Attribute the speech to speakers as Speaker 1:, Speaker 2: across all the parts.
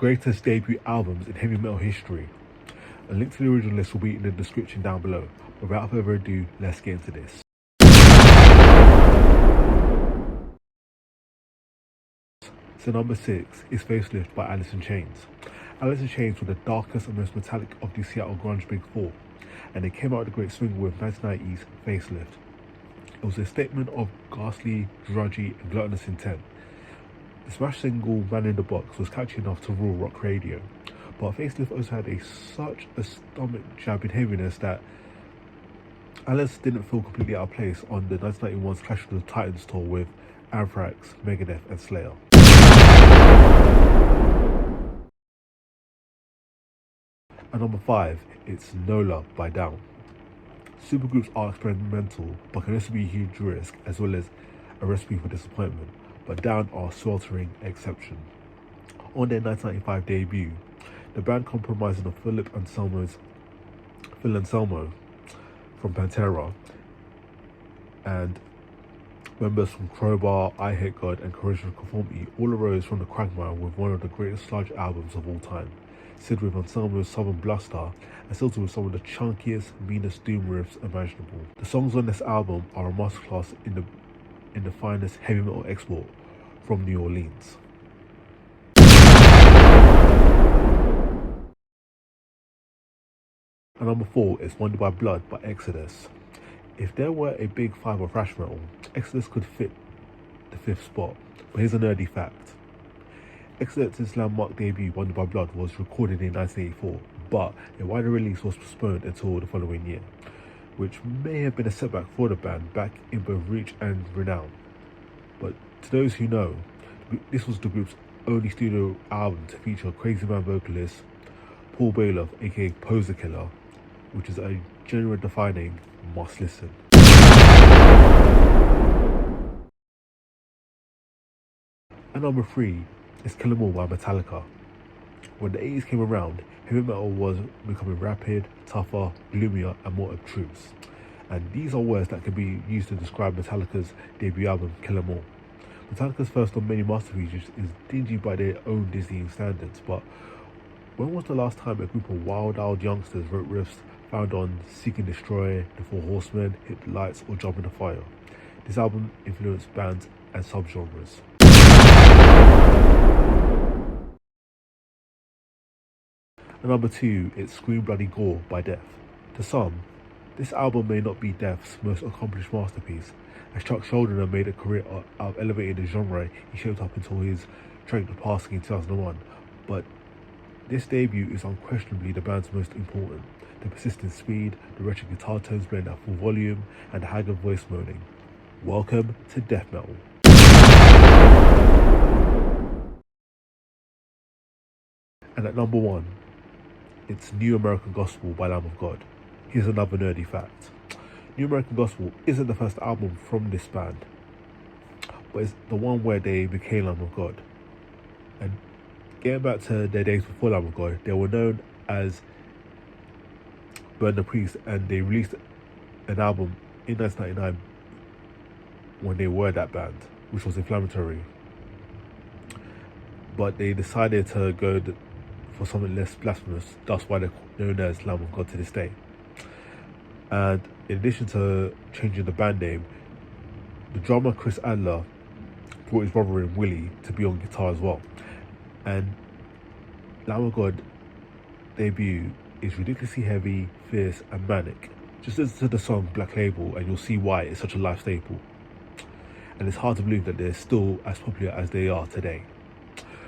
Speaker 1: greatest debut albums in heavy metal history. A link to the original list will be in the description down below. Without further ado, let's get into this. So number 6 is Facelift by Alice in Chains. Alice in Chains were the darkest and most metallic of the Seattle grunge big four, and they came out with a great swing with 1990's Facelift. It was a statement of ghastly, drudgy, and gluttonous intent. The smash single Man in the Box was catchy enough to rule rock radio, but Facelift also had such a stomach-jabbing heaviness that Alice didn't feel completely out of place on the 1991's Clash of the Titans tour with Anthrax, Megadeth, and Slayer. At number 5, it's NOLA by Down. Supergroups are experimental, but can also be a huge risk, as well as a recipe for disappointment, but Down are a sweltering exception. On their 1995 debut, the band compromised on Phil Anselmo from Pantera, and members from Crowbar, I Hate God, and Corrosion of Conformity all arose from the quagmire with one of the greatest sludge albums of all time, sealed with Anselmo's southern bluster and sealed with some of the chunkiest, meanest doom riffs imaginable. The songs on this album are a masterclass in the finest heavy metal export from New Orleans. And number 4 is Wonder by Blood by Exodus. If there were a big 5 of thrash metal, Exodus could fit the 5th spot, but here's a nerdy fact. Exodus' landmark debut, Wonder by Blood, was recorded in 1984, but a wider release was postponed until the following year, which may have been a setback for the band back in both reach and renown. But to those who know, this was the group's only studio album to feature Crazy Man vocalist Paul Baloff, aka Poser Killer, which is a genre-defining must listen. And number 3 is Kill 'Em All by Metallica. When the 80s came around, heavy metal was becoming rapid, tougher, gloomier, and more obtruse. And these are words that can be used to describe Metallica's debut album, Kill 'Em All. Metallica's first of many masterpieces is dingy by their own dizzying standards, but when was the last time a group of wild-eyed youngsters wrote riffs found on Seek and Destroy, The Four Horsemen, Hit the Lights, or Jump in the Fire? This album influenced bands and subgenres. And number 2, it's Scream Bloody Gore by Death. To some, this album may not be Death's most accomplished masterpiece, as Chuck Schuldiner made a career out of elevating the genre he shaped up until his tragic passing in 2001, but this debut is unquestionably the band's most important. The persistent speed, the wretched guitar tones playing at full volume, and the haggard voice moaning. Welcome to death metal. And at number 1, it's New American Gospel by Lamb of God. Here's another nerdy fact. New American Gospel isn't the first album from this band, but it's the one where they became Lamb of God. And getting back to their days before Lamb of God, they were known as Burn the Priest, and they released an album in 1999 when they were that band, which was Inflammatory. But they decided to go for something less blasphemous, that's why they're known as Lamb of God to this day. And in addition to changing the band name, the drummer Chris Adler brought his brother in, Willie, to be on guitar as well. And Lamb of God debut is ridiculously heavy, fierce, and manic. Just listen to the song Black Label and you'll see why it's such a life staple. And it's hard to believe that they're still as popular as they are today.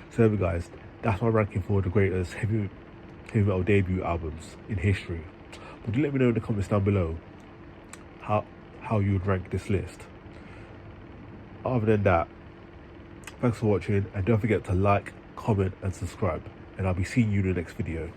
Speaker 1: So there we go, guys, that's my ranking for the greatest heavy metal debut albums in history. But do let me know in the comments down below how you would rank this list. Other than that, thanks for watching, and don't forget to like, comment, and subscribe, and I'll be seeing you in the next video.